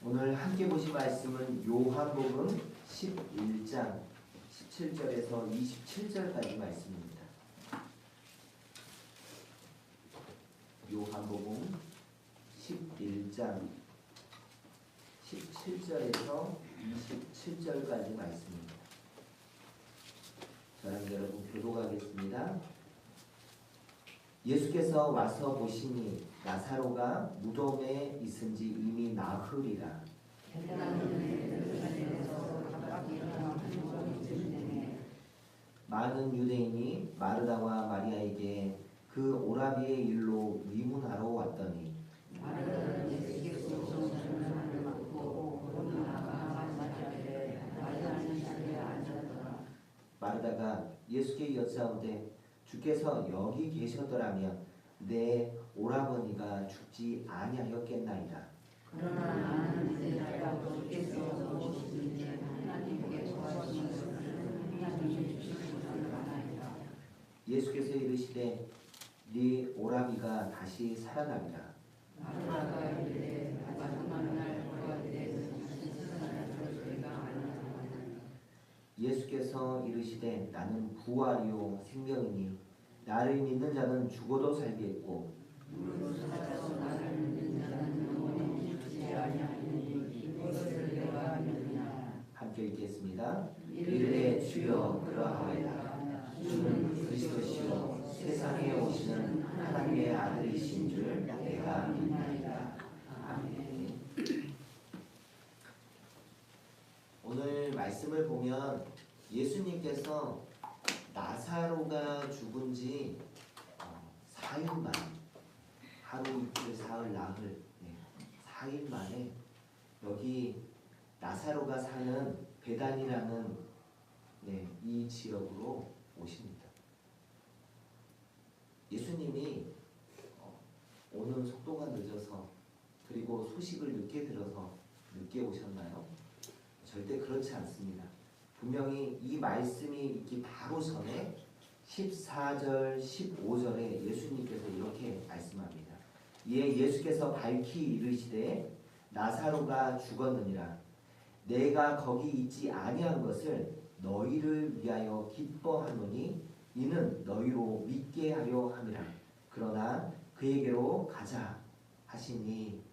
오늘 함께 보실 말씀은 요한복음 11장 17절에서 27절까지 말씀입니다. 요한복음 11장 17절에서 27절까지 말씀입니다. 저랑 여러분 교독하겠습니다. 예수께서 와서 보시니 나사로가 무덤에 있은지 이미 나흘이라. 많은 유대인이 마르다와 마리아에게 그 오라비의 일로 위문하러 왔더니 마르다가 예수께 여짜오되 주께서 여기 계셨더라면 내 오라버니가 죽지 아니하였겠나이다. 그러나 나는 이제라도 주께서 오시든지 하나님께 구하시는 하나님이 주시는 것을 아나이다. 예수께서 이르시되 네 오라비가 다시 살아나리라. 마르다가 이르되 마지막 날 구하되 다시 살아날 것을 내가 아나이다. 예수께서 이르시되 나는 부활이요 생명이니 나를 믿는 자는 죽어도 살겠고 무릇 살아서 나를 믿는 자는 영원히 죽지 아니하리니 이것을 내가 믿느냐. 함께 읽겠습니다. 이르되 주여 그러하오이다. 주는 그리스도시요 세상에 오시는 하나님의 아들이신 줄 내가 믿나이다. 아멘. 오늘 말씀을 보면 예수님께서 나사로가 죽은 지 4일 만에, 하루 이틀 사흘 나흘 4일 만에 여기 나사로가 사는 베단이라는 이 지역으로 오십니다. 예수님이 오는 속도가 늦어서 그리고 소식을 늦게 들어서 늦게 오셨나요? 절대 그렇지 않습니다. 분명히 이 말씀이 있기 바로 전에 14절, 15절에 예수님께서 이렇게 말씀합니다. 이에 예수께서 밝히 이르시되 나사로가 죽었느니라. 내가 거기 있지 아니한 것을 너희를 위하여 기뻐하노니 이는 너희로 믿게 하려 함이라. 그러나 그에게로 가자 하시니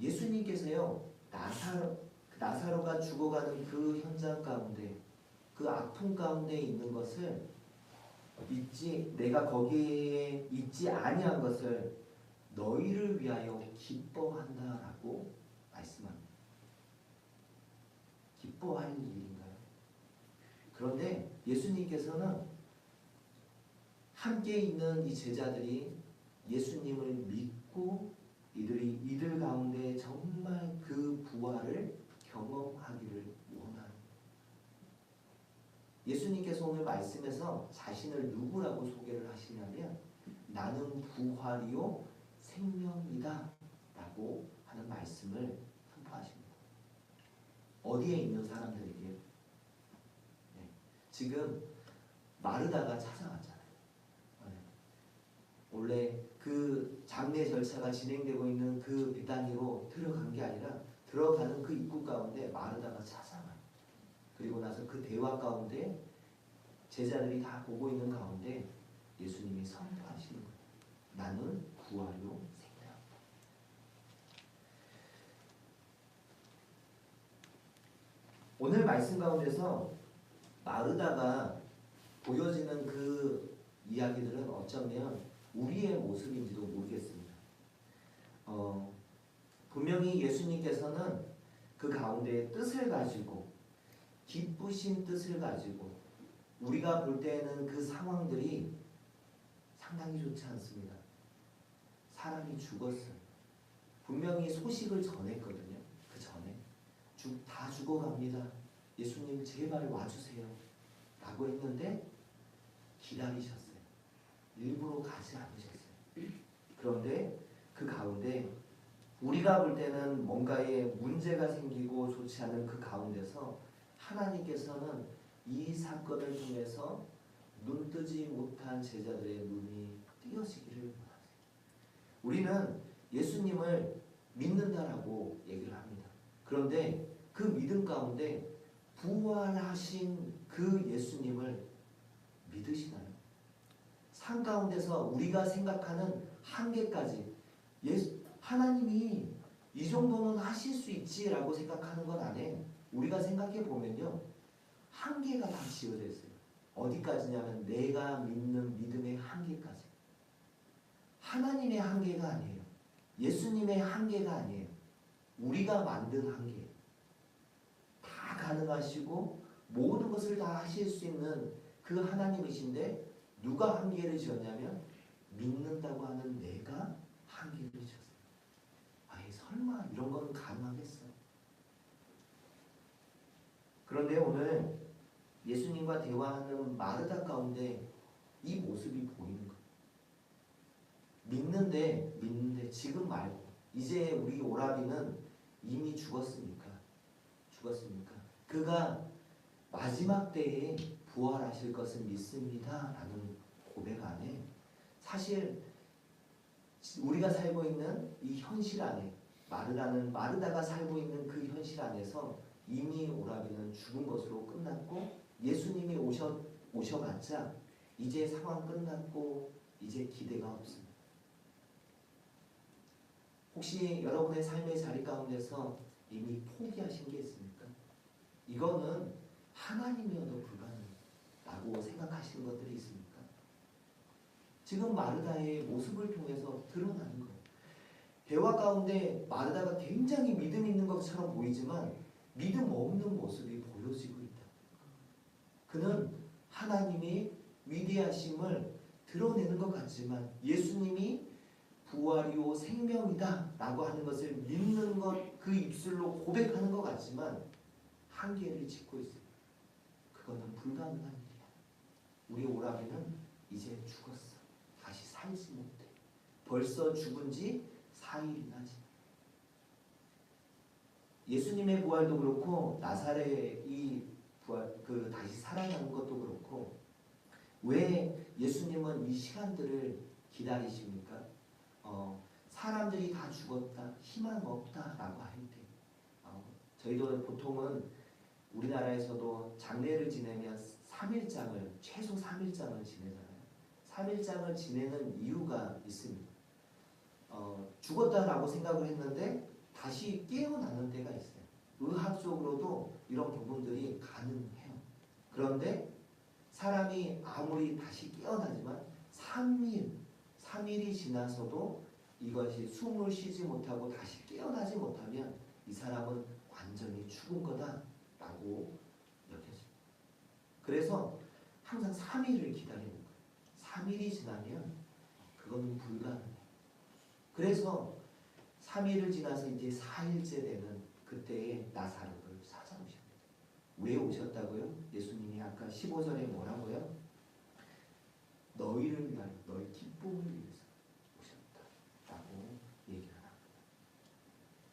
예수님께서요 나사로가 죽어가는 그 현장 가운데 그 아픔 가운데 있는 것을 내가 거기에 있지 아니한 것을 너희를 위하여 기뻐한다라고 말씀합니다. 기뻐할 일인가요? 그런데 예수님께서는 함께 있는 이 제자들이 예수님을 믿고 이들 가운데 정말 그 부활을 경험하기를 원하는 예수님께서 오늘 말씀에서 자신을 누구라고 소개를 하시냐면 나는 부활이요 생명이다 라고 하는 말씀을 선포하십니다. 어디에 있는 사람들에게? 지금 마르다가 찾아왔잖아요. 원래 그 장례 절차가 진행되고 있는 그 베다니로 들어간 게 아니라 들어가는 그 입구 가운데 마르다가 찾아와요. 그리고 나서 그 대화 가운데 제자들이 다 보고 있는 가운데 예수님이 선포하시는 거예요. 나는 부활이요 생명. 오늘 말씀 가운데서 마르다가 보여지는 그 이야기들은 어쩌면 우리의 모습인지도 모르겠습니다. 분명히 예수님께서는 그 가운데 뜻을 가지고 기쁘신 뜻을 가지고 우리가 볼 때는 그 상황들이 상당히 좋지 않습니다. 사람이 죽었어요. 분명히 소식을 전했거든요. 그 전에 다 죽어갑니다. 예수님 제발 와주세요 라고 했는데 기다리셨어요. 일부러 가지 않으셨어요. 그런데 그 가운데 우리가 볼 때는 뭔가에 문제가 생기고 좋지 않은 그 가운데서 하나님께서는 이 사건을 통해서 눈뜨지 못한 제자들의 눈이 띄어지기를 원하세요. 우리는 예수님을 믿는다라고 믿는다라고 얘기를 합니다. 그런데 그 믿음 가운데 부활하신 그 예수님을 믿으시나요? 삶 가운데서 우리가 생각하는 한계까지 하나님이 이 정도는 하실 수 있지라고 생각하는 것 안에 우리가 생각해 보면요, 한계가 다 지어져 있어요. 어디까지냐면 내가 믿는 믿음의 한계까지. 하나님의 한계가 아니에요. 예수님의 한계가 아니에요. 우리가 만든 한계. 다 가능하시고 모든 것을 다 하실 수 있는 그 하나님이신데 누가 한계를 지었냐면 믿는다고 하는 내가 한계를 지었어요. 아예 설마 이런 건 가능하겠어? 그런데 오늘 예수님과 대화하는 마르다 가운데 이 모습이 보이는 거예요. 믿는데 지금 말고 이제 우리 오라비는 이미 죽었습니까? 그가 마지막 때에 부활하실 것을 믿습니다 라는 고백 안에 사실 우리가 살고 있는 이 현실 안에 마르다가 살고 있는 그 현실 안에서 이미 오라비는 죽은 것으로 끝났고 예수님이 오셔봤자 이제 상황 끝났고 이제 기대가 없습니다. 혹시 여러분의 삶의 자리 가운데서 이미 포기하신 게 있습니까? 이거는 하나님이어도 불가능하다고 생각하시는 것들이 있습니까? 지금 마르다의 모습을 통해서 드러나는 거예요. 대화 가운데 마르다가 굉장히 믿음 있는 것처럼 보이지만 믿음 없는 모습이 보여지고 있다. 그는 하나님이 위대하심을 드러내는 것 같지만 예수님이 부활이요 생명이다 라고 하는 것을 믿는 것, 그 입술로 고백하는 것 같지만 한계를 짓고 있어요. 그거는 불가능한 일이야. 우리 오라비는 이제 죽었어. 다시 살지 못해. 벌써 죽은 지 4일이나 지나. 예수님의 부활도 그렇고 나사렛이 다시 살아나는 것도 그렇고 왜 예수님은 이 시간들을 기다리십니까? 사람들이 다 죽었다, 희망 없다라고 할 때, 저희도 보통은 우리나라에서도 장례를 지내면 3일장을 최소 3일장을 지내잖아요. 3일장을 지내는 이유가 있습니다. 죽었다라고 생각을 했는데 다시 깨어나는 때가 있어요. 의학적으로도 이런 부분들이 가능해요. 그런데 사람이 아무리 다시 깨어나지만 3일이 지나서도 이것이 숨을 쉬지 못하고 다시 깨어나지 못하면 이 사람은 완전히 죽은 거다라고 여겨집니다. 그래서 항상 3일을 기다리는 거예요. 3일이 지나면 그거는 불가능해요. 그래서 3일을 지나서 이제 4일째 되는 그때에 나사로를 찾아오십니다. 왜 오셨다고요? 예수님이 아까 15절에 뭐라고요? 너희를 위하여 너희 기쁨을 위해서 오셨다라고 얘기를 합니다.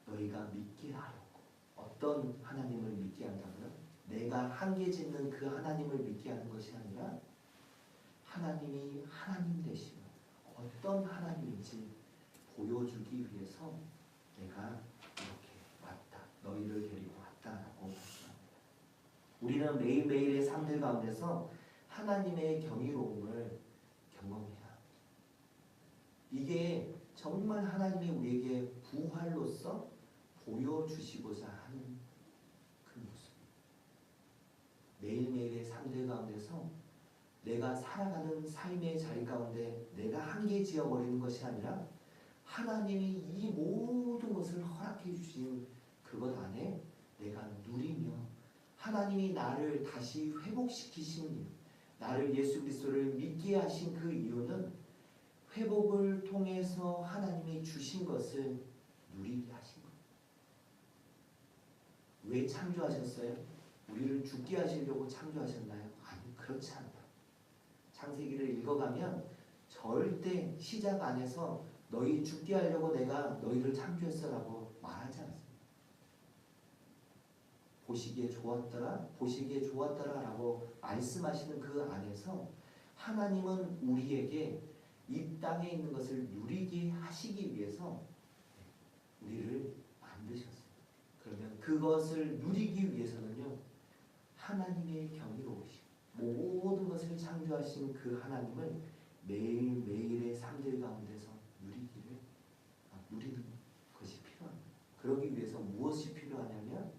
너희가 믿게 하려고. 어떤 하나님을 믿게 한다고요? 내가 한계 짓는 그 하나님을 믿게 하는 것이 아니라 하나님이 하나님 되시고 어떤 하나님인지 보여주기 위해서 내가 이렇게 왔다. 너희를 데리고 왔다라고 말씀합니다. 우리는 매일매일의 삶들 가운데서 하나님의 경이로움을 경험해야 합니다. 이게 정말 하나님이 우리에게 부활로서 보여주시고자 하는 그 모습입니다. 매일매일의 삶들 가운데서 내가 살아가는 삶의 자리 가운데 내가 한계 지어버리는 것이 아니라 하나님이 이 모든 것을 허락해 주신 그것 안에 내가 누리며 하나님이 나를 다시 회복시키신 이유, 나를 예수 그리스도를 믿게 하신 그 이유는 회복을 통해서 하나님이 주신 것을 누리게 하신 거예요. 왜 창조하셨어요? 우리를 죽게 하시려고 창조하셨나요? 아니, 그렇지 않아요. 창세기를 읽어가면 절대 시작 안에서 너희 죽게 하려고 내가 너희를 창조했어라고 말하지 않습니다. 보시기에 좋았더라라고 말씀하시는 그 안에서 하나님은 우리에게 이 땅에 있는 것을 누리게 하시기 위해서 우리를 그것을 누리기 위해서는요, 하나님의 경이로우심, 모든 것을 창조하신 그 하나님을 매일매일의 삶들 가운데서 누리는 것이 필요합니다. 그러기 위해서 무엇이 필요하냐면,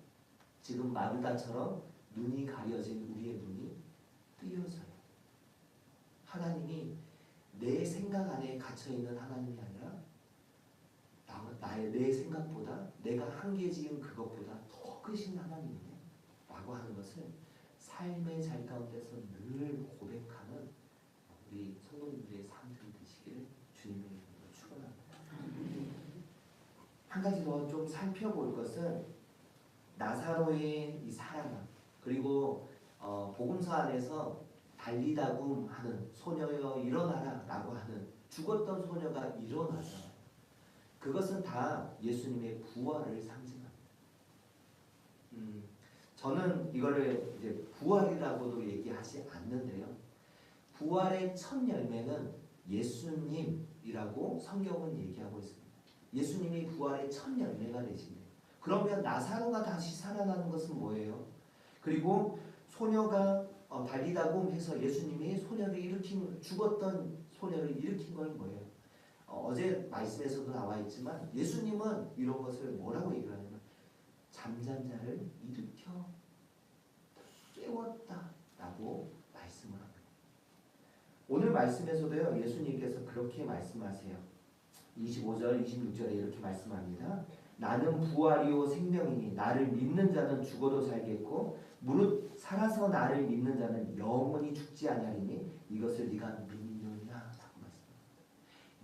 지금 마르다처럼 눈이 가려진 우리의 눈이 뜨여서요. 하나님이 내 생각 안에 갇혀있는 하나님이 아니라 내 생각보다, 내가 한계지은 그것보다 더 크신 하나님이네 라고 하는 것을 삶의 잘 가운데서 늘 고백하는 우리 성도님들의 삶들이 되시기를 주님의 이름으로 축원합니다. 한 가지 더 좀 살펴볼 것은 나사로의 이 살아남, 그리고 복음서 안에서 달리다굼 하는 소녀여 일어나라 라고 하는 죽었던 소녀가 일어나서, 그것은 다 예수님의 부활을 상징합니다. 저는 이거를 이제 부활이라고도 얘기하지 않는데요, 부활의 첫 열매는 예수님이라고 성경은 얘기하고 있습니다. 예수님이 부활의 첫 열매가 되신대요. 그러면 나사로가 다시 살아나는 것은 뭐예요? 그리고 소녀가 달리다굼 해서 예수님이 죽었던 소녀를 일으킨 건 뭐예요? 어제 말씀에서도 나와 있지만 예수님은 이런 것을 뭐라고 얘기하냐면 잠잔 자를 일으켜 깨웠다라고 말씀을 합니다. 오늘 말씀에서도요, 예수님께서 그렇게 말씀하세요. 25절, 26절에 이렇게 말씀합니다. 나는 부활이요 생명이니 나를 믿는 자는 죽어도 살겠고 무릇 살아서 나를 믿는 자는 영원히 죽지 아니하리니 이것을 네가 믿느냐 라고 말씀합니다.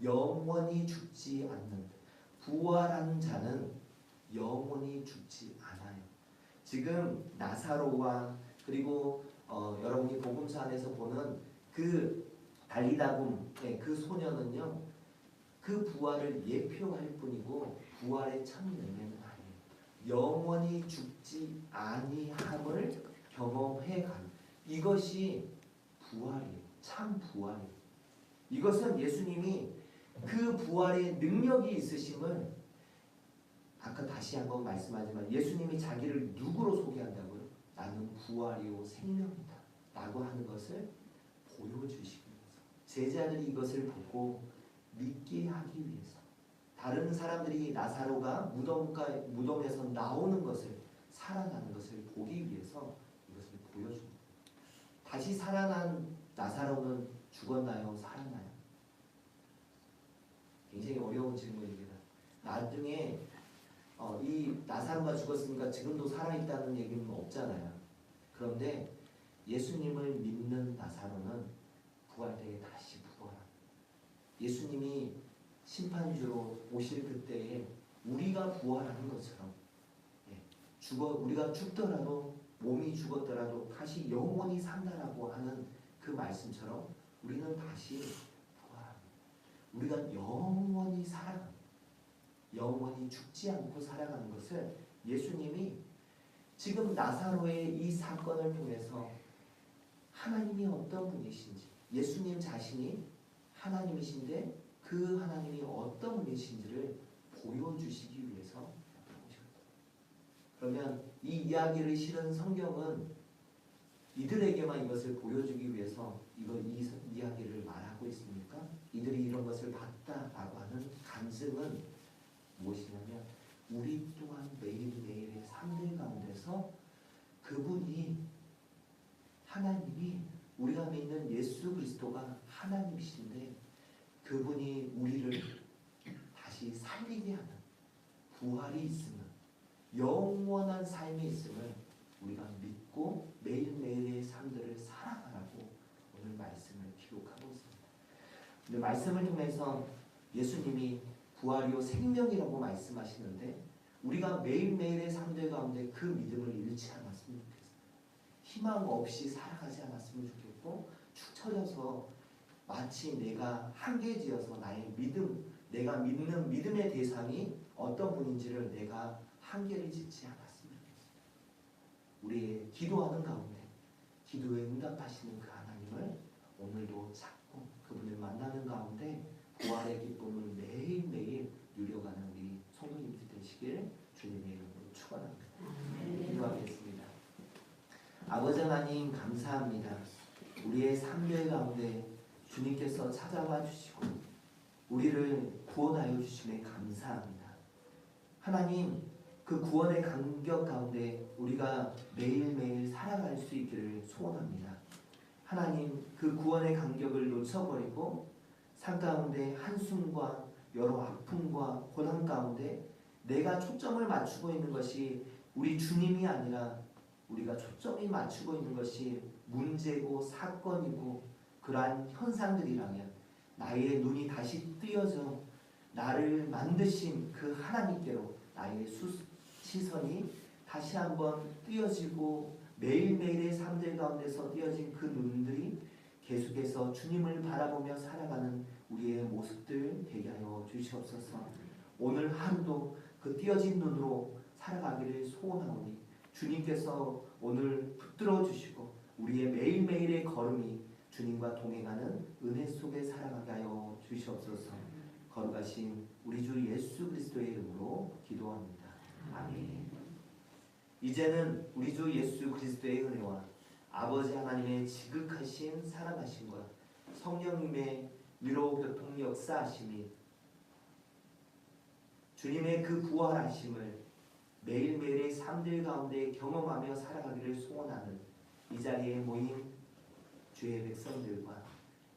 영원히 죽지 않는 부활한 자는 영원히 죽지 않아요. 지금 나사로와 그리고 여러분이 복음서 안에서 보는 그 달리다굼의 그 소녀는요, 그 부활을 예표할 뿐이고 부활의 첫 열매는 아니에요. 영원히 죽지 아니함을 경험해 가는, 이것이 부활이에요. 참 부활이에요. 이것은 예수님이 그 부활의 능력이 있으심을, 아까 다시 한번 말씀하지만 예수님이 자기를 누구로 소개한다고요? 나는 부활이요 생명이다 라고 하는 것을 보여주시기 위해서, 제자들이 이것을 보고 믿게 하기 위해서, 다른 사람들이 나사로가 무덤에서 나오는 것을, 살아나는 것을 보기 위해서 이것을 보여줍니다. 다시 살아난 나사로는 죽었나요? 살았나요? 굉장히 어려운 질문입니다. 나중에 이 나사로가 죽었으니까 지금도 살아있다는 얘기는 없잖아요. 그런데 예수님을 믿는 나사로는 부활되게 다시 부활합니다. 예수님이 심판주로 오실 그때에 우리가 부활하는 것처럼, 우리가 죽더라도, 몸이 죽었더라도 다시 영원히 산다라고 하는 그 말씀처럼 우리는 다시 부활합니다. 우리가 영원히 살아갑니다. 영원히 죽지 않고 살아가는 것을 예수님이 지금 나사로의 이 사건을 통해서 하나님이 어떤 분이신지, 예수님 자신이 하나님이신데 그 하나님이 어떤 분이신지를 보여주시기 위해서 오셨다. 그러면 이 이야기를 실은 성경은 이들에게만 이것을 보여주기 위해서 이 이야기를 말하고 있습니까? 이들이 이런 것을 봤다라고 하는 간증은 무엇이냐면, 우리 또한 매일매일의 삶들 가운데서 그분이, 하나님이, 우리가 믿는 예수 그리스도가 하나님이신데 그분이 우리를 다시 살리게 하는 부활이 있음을, 영원한 삶이 있음을 우리가 믿고 매일매일의 삶들을 살아가라고 오늘 말씀을 기록하고 있습니다. 오늘 말씀을 통해서 예수님이 부활이요 생명이라고 말씀하시는데, 우리가 매일매일의 삶들 가운데 그 믿음을 잃지 않았으면 좋겠어요. 희망 없이 살아가지 않았으면 좋겠고, 축 처져서 마치 내가 한계지어서 나의 믿음, 내가 믿는 믿음의 대상이 어떤 분인지를 내가 한계를 짓지 않았으면 좋겠어요. 우리의 기도하는 가운데 기도에 응답하시는 그 하나님을 오늘도 찾고 그분을 만나는 가운데 부활의 기쁨을 매일매일 누려가는 우리 성도님들 되시길 주님의 이름으로 축원합니다. 아버지 하나님 감사합니다. 우리의 삶들 가운데 주님께서 찾아와 주시고 우리를 구원하여 주심에 감사합니다. 하나님, 그 구원의 감격 가운데 우리가 매일매일 살아갈 수 있기를 소원합니다. 하나님, 그 구원의 감격을 놓쳐버리고 삶 가운데 한숨과 여러 아픔과 고난 가운데 내가 초점을 맞추고 있는 것이 우리 주님이 아니라 우리가 초점이 맞추고 있는 것이 문제고 사건이고 그러한 현상들이라면 나의 눈이 다시 뜨여져 나를 만드신 그 하나님께로 나의 시선이 다시 한번 뜨여지고 매일매일의 삶들 가운데서 뜨여진 그 눈들이 계속해서 주님을 바라보며 살아가는 우리의 모습들 되게 하여 주시옵소서. 오늘 하루도 그 띄어진 눈으로 살아가기를 소원하오니 주님께서 오늘 붙들어 주시고 우리의 매일매일의 걸음이 주님과 동행하는 은혜 속에 살아가게 하여 주시옵소서. 거룩하신 우리 주 예수 그리스도의 이름으로 기도합니다. 아멘. 이제는 우리 주 예수 그리스도의 은혜와 아버지 하나님의 지극하신 사랑하심과 성령님의 위로 교통 역사하심이 주님의 그 부활하심을 매일매일의 삶들 가운데 경험하며 살아가기를 소원하는 이 자리에 모인 주의 백성들과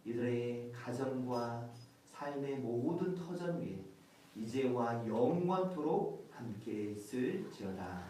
이들의 가정과 삶의 모든 터전 위에 이제와 영원토록 함께 있을지어다.